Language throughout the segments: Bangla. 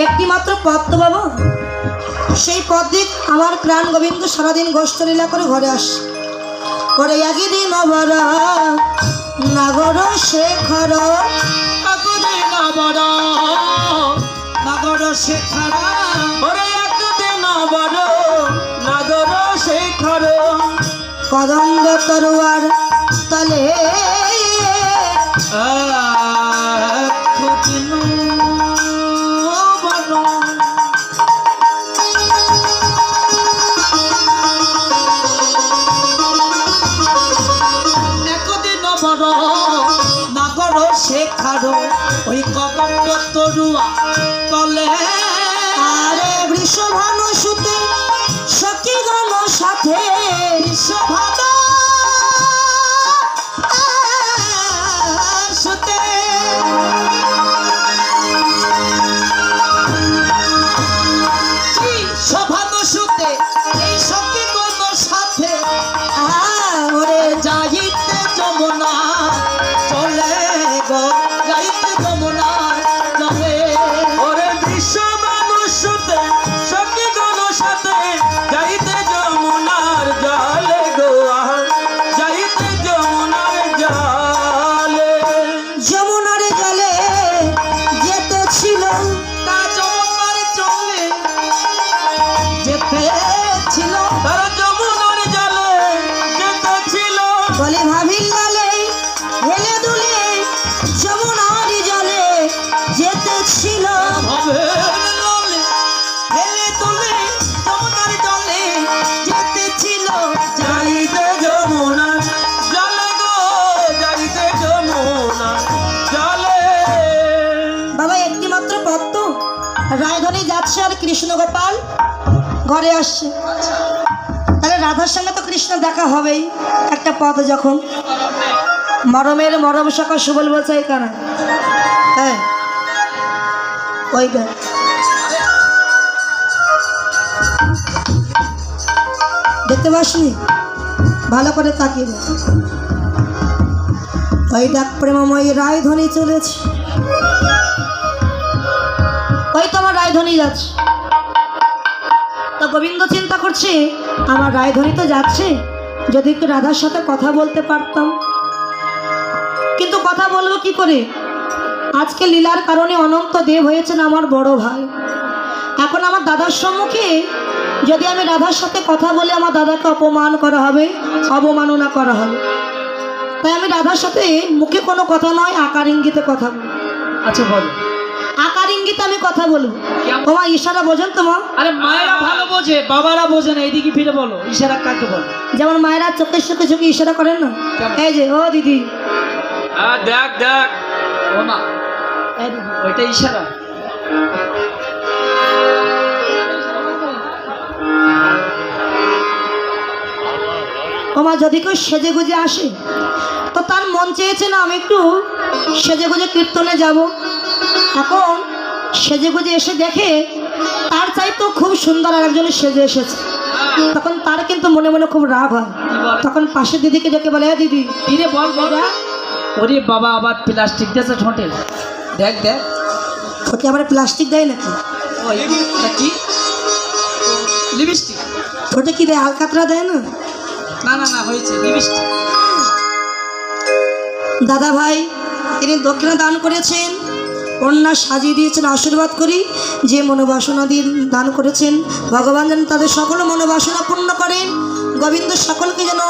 একটি মাত্র পদ তো বাবা, সেই পদ দিক আমার প্রাণ গোবিন্দ সারাদিন গোষ্ঠলীলা করে ঘরে আসে। করে একদিন বড় নাগর শেখর, নাগর শেখর, ওরে একদিন বড় নাগর শেখর, কদম্ব তরুয়ার তলে একদিন বড় নাগর শেখর, ওই কদম্ব তরুয়া তলে, আরে বৃষভানু সুতে সখী গণ সাথে, বৃষভানু সুতে, বৃষভানু সুতে এই সখী গণ সাথে, ওরে যাইতে যমুনা চলে গো, যাইতে যমুনা চলে, ওরে বিশ্ব মানুষ সাথে সখী গণ সাথে, যাইতে যমুনার জলে গো, যাইতে যমুনার জলে, যমুনার জলে যেতে ছিল, তা যমুনার চলে যেতে ছিল, তারা যমুনার জলে যেতে ছিল, বলে ভাবিল লালে হেলে দুলে যমুনার জলে যেতে ছিল, ভবের ললে হেলে তুলে যমুনার জলে যেতে ছিল, যাইতে যমুনার জলে গো, যাইতে যমুনার জলে। বাবা একটি মাত্র পদ তো, রায়ধনী যাচ্ছে আর কৃষ্ণ গোপাল ঘরে আসছে, তাহলে রাধার সঙ্গে তো কৃষ্ণ দেখা হবেই। একটা পদ যখন মরমের মরম সকা সুবল বলছে এই কারণ, হ্যাঁ ওই দেখ দেখতে পাসনি, ভালো করে তাকিয়ে দেখ, ওই দেখ প্রেমময়ী রায়ধনী চলেছে, ওই তো আমার রায়ধনী যাচ্ছে। তো গোবিন্দ চিন্তা করছে আমার রায়ধনী তো যাচ্ছে, যদি একটু রাধার সাথে কথা বলতে পারতাম, কিন্তু কথা বলবো কি করে? আজকে লীলার কারণে অনন্ত দেব হয়েছেন আমার বড় ভাই। এখন আমার দাদার সম্মুখে যদি আমি রাধার সাথে কথা বলে আমার দাদাকে অপমান করা হবে, অবমাননা করা হবে। তাই আমি রাধার সাথে মুখে কোনো কথা নয়, আকার ইঙ্গিতে কথা বলবো। আচ্ছা বল, আকার ইঙ্গিতে আমি কথা বলবো। তোমার ইশারা বোঝেন তো মা? আরে মায়েরা ভালো বোঝে, বাবারা বোঝে না, এইদিকে ফিরে বলো ইশারা কাকে বল? যেমন মায়েরা চোখের চোখে চোখে ইশারা করেন না, এই যে ও দিদি, দেখ দেখ ও মা, এই দিদি। ওইটা ইশারা। ওমা যদি কেউ সেজে গুজে আসে তো তার মন চেয়েছে না আমি একটু সেজে গুজে কীর্তনে যাব। এখন সেজে গুজে এসে দেখে তার চাইতেও খুব সুন্দর আর একজন সেজে এসেছে, তখন তার কিন্তু মনে মনে খুব রাগ হয়। তখন পাশের দিদিকে ডেকে বলে, হ্যাঁ দিদি, দিদি বল বাবা, ওরে বাবা আবার প্লাস্টিক দিয়েছে ঠোঁটে, দেখ দেখ ওকে আবার প্লাস্টিক দেয় নাকি? ওই এটা কি লিপস্টিক? ঠোঁটে কি দেয়? আলকাতরা দেয় না? না না না হয়েছে লিপস্টিক। দাদা ভাই তিনি দক্ষিণা দান করেছেন, কন্যা সাজিয়ে দিয়েছেন। আশীর্বাদ করি যে মনোবাসনা দিয়ে দান করেছেন ভগবান যেন তাদের সকল মনোবাসনা পূর্ণ করেন। গোবিন্দ সকলকে যেন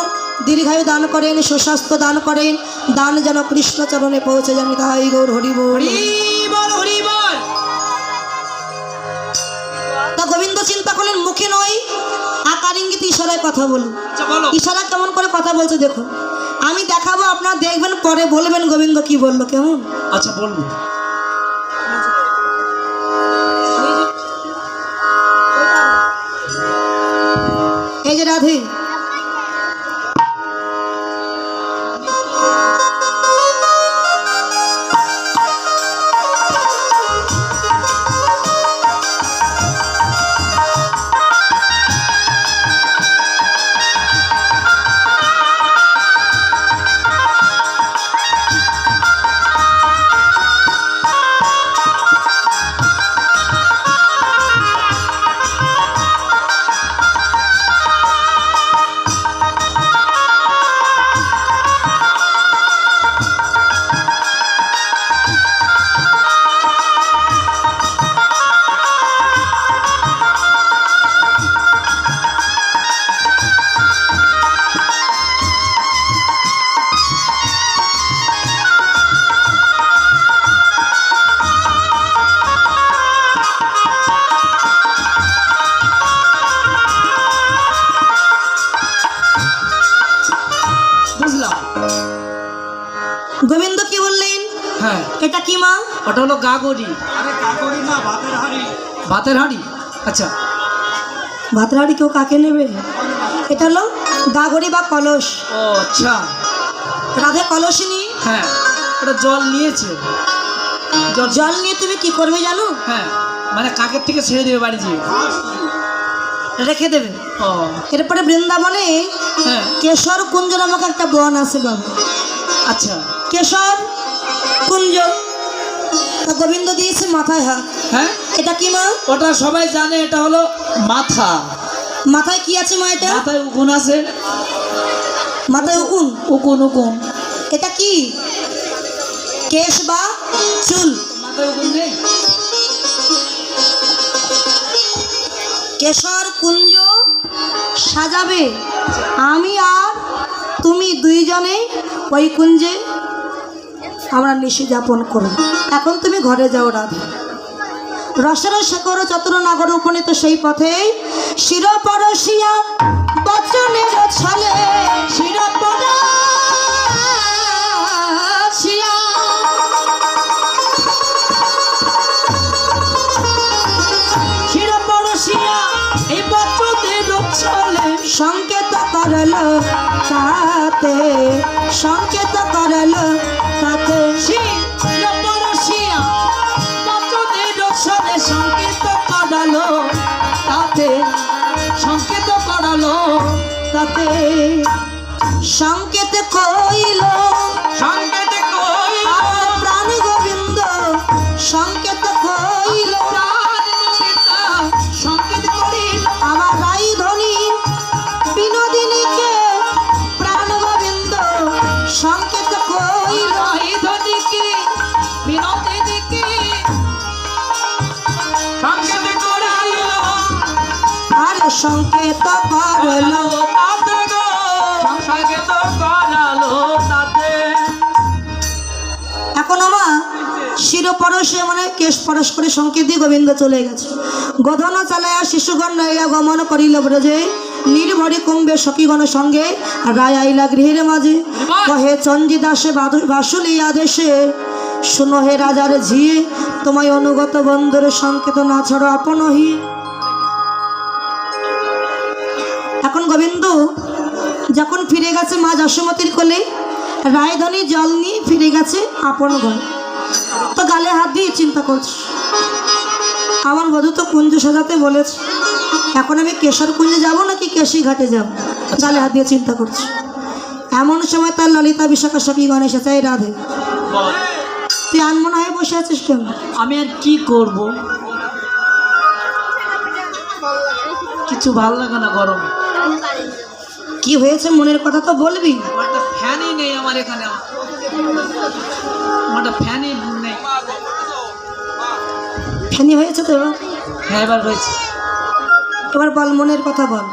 দীর্ঘায়ু দান করেন, সুস্বাস্থ্য দান করেন, দান যেন কৃষ্ণচরণে পৌঁছে যান। তাই গৌর হরি বল। হরি বল। তা গোবিন্দ চিন্তা করলেন মুখে নয়, আকার ইঙ্গিত ইশারায় কথা বলুন। আচ্ছা বলো, ইশারা কেমন করে কথা বলছে দেখুন, আমি দেখাবো, আপনারা দেখবেন, পরে বলবেন গোবিন্দ কি বললো, কেমন? আচ্ছা বলবো। এই যে রাধে, এটা কি মা? ওটা হলো গাগরি। ভাতের হাঁড়ি। আচ্ছা, ভাতের হাঁড়ি কেউ কাকে নেবে? এটা হলো গাগরি বা কলস। ও আচ্ছা, রাধে কলস নি। হ্যাঁ ওটা জল নিয়েছে। জল নিয়ে তুমি কি করবে জানো? হ্যাঁ মানে কাকের থেকে ছেড়ে দেবে বাড়ি যেয়ে। রেখে দেবে। ও এরপরে বৃন্দাবনে হ্যাঁ কেশর কুঞ্জ নামক একটা বন আছে বাবা। আচ্ছা কেশর কুঞ্জ। তা গোবিন্দ দিয়েছে মাথায় হাত। হ্যাঁ এটা কি মা? ওটা সবাই জানে, এটা হলো মাথা। মাথায় কি আছে মা? এটা মাথায় উকুন আছে। মাথায় উকুন। উকুন উকুন। এটা কি? কেশ বা চুল? মাথায় উকুন নেই। কেশর কুঞ্জ সাজাবে, আমি আর তুমি দুইজনে ওই কুঞ্জে আমরা নিশি যাপন করব। এখন তুমি ঘরে যাও রাধা। রসের শেখর চতুর নাগর উপনীত সেই পথে শিরপরশিয়া বচনের ছলে শিরপরশিয়া শিরপরশিয়া এই বচনের ছলে সংকেত করল তাতে, সংকেত করল তাতে শিরপরশিয়া বচনের ছলে সংকেত করালো তাতে, সংকেত করালো তাতে, সংকেত কইল, সংকেত কইল প্রাণ গোবিন্দ, সংকেত কইল, সংকেত করিল আমার রাই ধনী বিনোদিনীকে, প্রাণ গোবিন্দ সংকেত কইল, এই ধনীকে বিনোদিনীকে সংকেত করিল। আর সংকেত করল তাতে গো সংকেত করালো তাতে। এখন আমার শিরপরশে মানে কেশ পরশ করে সংকেত দিয়ে গোবিন্দ চলে গেছে। গোধন চালায়া শিশুগণ নাইয়া গমন করিল ব্রজে, নির্ভরে কুম্ভে সখীগণ সঙ্গে রায় আইলা গৃহের মাঝে। কহে চঞ্জি দাসে বাসুলি আদেশে, শুনো হে রাজার ঝিয়ে, তোমায় অনুগত বন্ধুর সংকেত না ছাড়ো আপন হিয়ে। এখন গোবিন্দ যখন ফিরে গেছে মা যশোমতির কোলে, রায়ধনী জল নিয়ে ফিরে গেছে আপন ঘর। তো গালে হাত দিয়ে চিন্তা করছে, আমার বধূ তো কুঞ্জ সাজাতে বলেছে, এখন আমি কেশর কুঞ্জে যাব নাকি কেশি ঘাটে যাব? গালে হাত দিয়ে চিন্তা করছে। এমন সময় তার ললিতা বিশাখা সখী গণেশ এসে, রাধে তুই আনমনা হয়ে বসে আছিস কেন? আমি আর কি করব, কিছু ভালো লাগে না গরম। কি হয়েছে মনের কথা তো বলবি। একটা ফ্যানই নেই আমার এখানে, একটা ফ্যানই নেই। ফ্যানি হয়েছে তো এবার? হ্যাঁ এবার হয়েছে। এবার বল মনের কথা বল।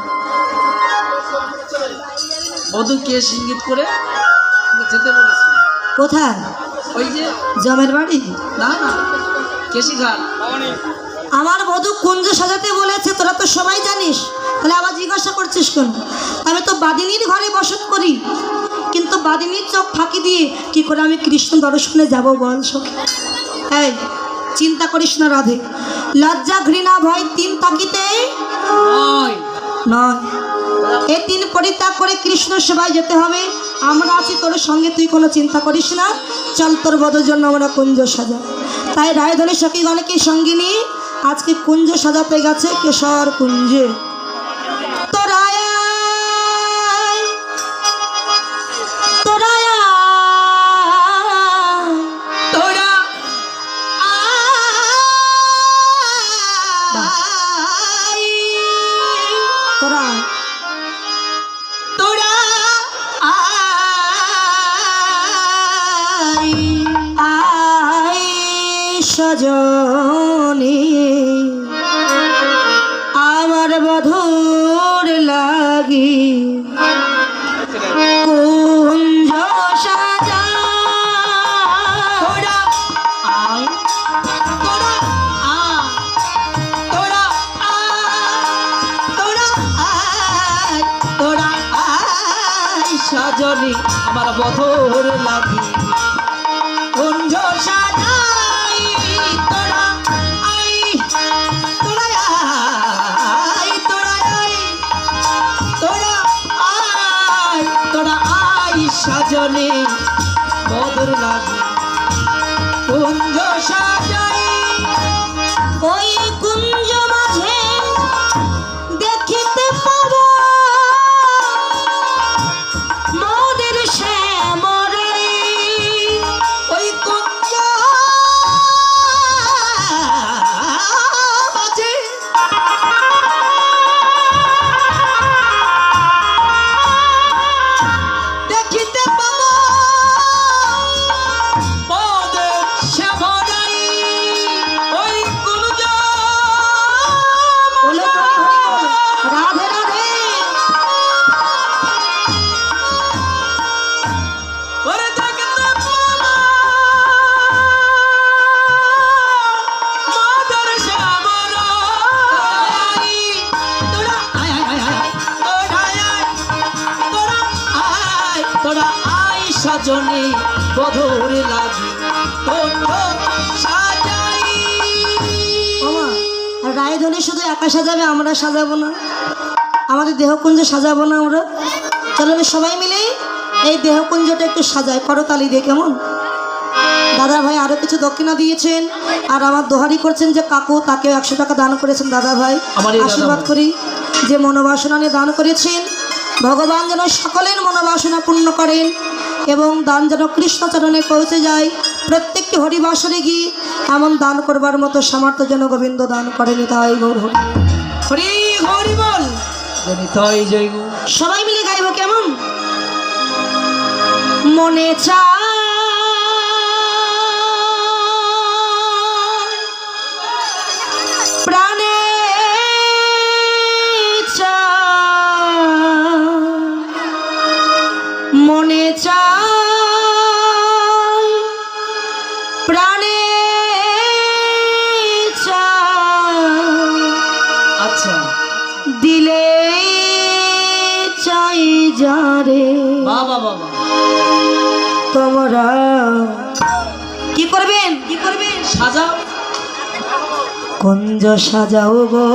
বধূ কে ইঙ্গিত করে যেতে বলেছে? কোথায়? ওই যে জমের বাড়ি? না না, কেশি ঘাট। আমার বধূ কুঞ্জ সাজাতে বলেছে, তোরা তো সবাই জানিস, তাহলে আবার জিজ্ঞাসা করছিস কেন? আমি তো বাদিনীর ঘরে বসত করি, কিন্তু বাদিনীর চোখ ফাঁকি দিয়ে কি করে আমি কৃষ্ণ দর্শনে যাব বল সখী? এই চিন্তা করিস না রাধে, লজ্জা ঘৃণা ভয় তিন তাকিতে নয় নয়, এই তিন পরিত্যাগ করে কৃষ্ণ সেবায় যেতে হবে। আমরা আছি তোর সঙ্গে, তুই কোনো চিন্তা করিস না। চল তোর বধূর জন্য আমরা কুঞ্জ সাজা। তাই রায়ধনী সখীগণকে সঙ্গে নিয়ে আজকে কুঞ্জ সাজাতে গেছে কেশর কুঞ্জে। তোরা আয়, তোরা আয়, তোরা আয়, তোরা আয়। তোরা আয় আয় সজনী, আমার বধূর লাগি কুঞ্জ সাজা। তোরা আয়, তোরা আয়, তোরা আয়, তোরা আয়, তোরা আয় সজনী, আমার বধূর লাগি কুঞ্জ কুঞ্জ সাজাই তোরা আই তোরা আই তোরা আই তোরা আই তোরা আই সাজনে বদর লাগে কুঞ্জ সাজাই ওই কুঞ্জ মাঝে দেখিতে পাব মোদের শ্যামরাই। ওই কুঞ্জ মাঝে দেখিতে পাব পদের শ্যামরাই। ওই কুঞ্জ বলো তো কি হলো? রাধে রাধে। ওরে দেখিতে পাব পদের শ্যামরাই। তোরা আয় আয় আয় আয় তোরা আয় তোরা আয় তোরা আয় সাজনে বধুর লাগি কুঞ্জ সাজাই। ওমা, আর রায়ধনী শুধু একা সাজাবে, আমরা সাজাবো না? আমাদের দেহকুঞ্জ সাজাবো না আমরা? চলো আমি সবাই মিলে এই দেহকুঞ্জটা একটু সাজাই, করতালি দিয়ে, কেমন? দাদা ভাই আরো কিছু দক্ষিণা দিয়েছেন, আর আমার দোহারি করছেন যে কাকু, তাকেও 100 টাকা দান করেছেন দাদা ভাই। আমার এই দাদা আশীর্বাদ ভাই। করি যে মনোবাসনা নিয়ে দান করেছেন, ভগবান যেন সকলের মনোবাসনা পূর্ণ করেন এবং দান যেন কৃষ্ণচরণে পৌঁছে যায়। প্রত্যেকটি হরিবাসরে গিয়ে এমন দান করবার মতো সামর্থ্য যেন গোবিন্দ দান করেনি, তাই গৌর হরি। হরি হরি বল। জনিতাই জয় গো। সবাই মিলে গাইব, কেমন? মনে চায় প্রাণে চায়, মনে চায় প্রাণে চায়, আচ্ছা দিলে চাই যারে বাবা বাবা তোমরা কি করবেন, কি করবেন? সাজাও। কুঞ্জ সাজাও গো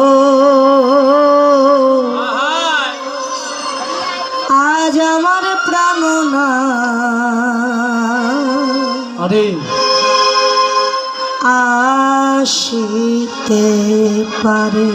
আজ আমার প্রাণনা আরে আসিতে পারে।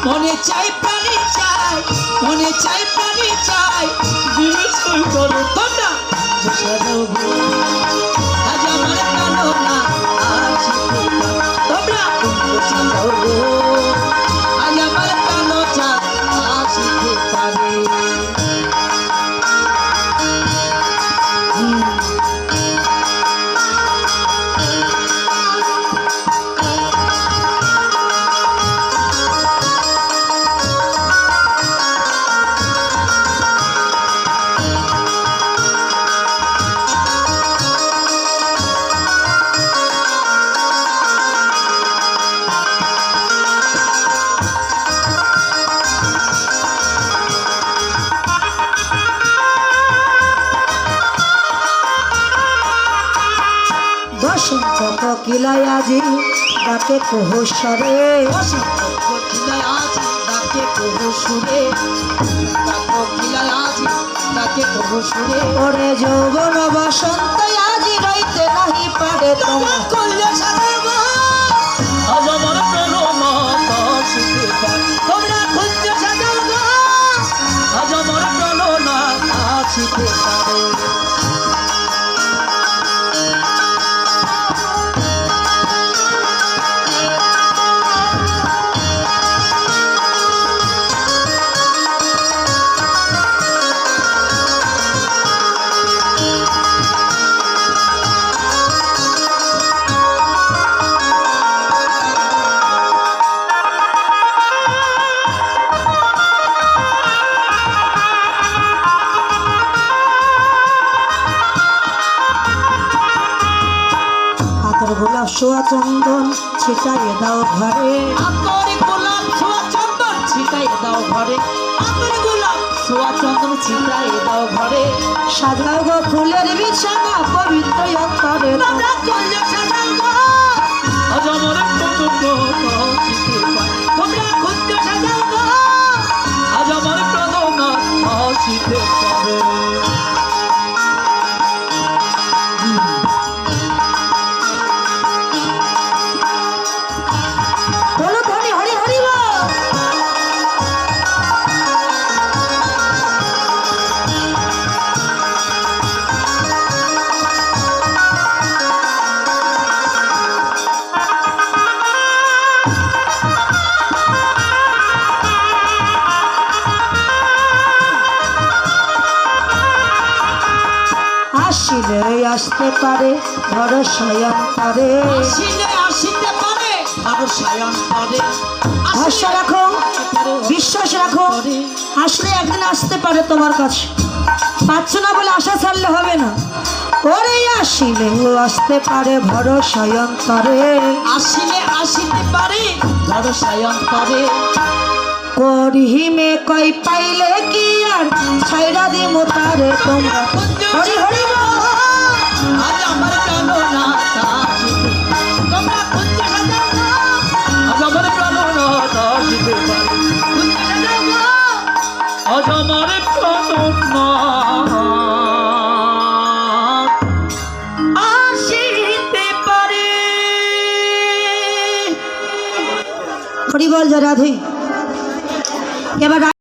মনে চাই প্রাণী চাই মনে চাই প্রাণী চাই দিল সই করো তোমরা সাজাও গো আজ আমার প্রাণনা আসিতে তোমরা সাজাও গো আজ আমার প্রাণ চাই আসিতে পারে। বসন্ত কোকিলায় আজি ডাকে কোহসরে, কোকিলায় আজ ডাকে কোহো সুরে কোকিলায় আজ ডাকে কোহো সুরে ওরে যৌবন বসন্ত আজি রইতে নাহি পারে তোমার করলে সাজাবো আজ আমার প্রেরণা আসিতে পারে তোমরা খুঁজতে সাজাবো আজ আমার প্রেরণা আসিতে পারে। সোয়া চন্দন ছিটাইয়ে দাও ঘরে। আতর গোলাপ ছোঁয়া চন্দন ছিটাই দাও ঘরে, আতর গোলাপ ছোঁয়া চন্দন ছিটাই দাও ঘরে। সাজাও গো ফুলের বিছানা পবিত্র অন্তরে। তোমরা করলে সাজাও গো আজ আমার প্রাণনা আসিতে পারে, তোমরা করলে সাজাও গো আজ আমার প্রাণনা আসিতে পারে। বলো ধনী হরি হরি বল। আসিলে আসতে পারে ভরসায় অন্তরে। আসিলে আসিতে পারে আরো সায়ন করে, ভরসা রাখো, বিশ্বাস রাখো, আসলে একদিন আসতে পারে তোমার কাছে। পাচ্ছ না বলে আশা ছাড়লে হবে না। ওরে আসিলে আসতে পারে ভরসায় অন্তরে। আসিলে আসিতে পারে বড় সায়ন করে। করিহিমে কই পাইলে কি আর ছাইরা দিমু তারে তোমরা। হরি হরি বল। আজ আমার প্রাণনা আসিতে, তোমরা করলে সাজাও গো আজ আমার প্রাণনা আসিতে পারে, করলে সাজাও গো আজ আমার প্রাণনা আসিতে পারে। হরি বল জয় রাধে। এবার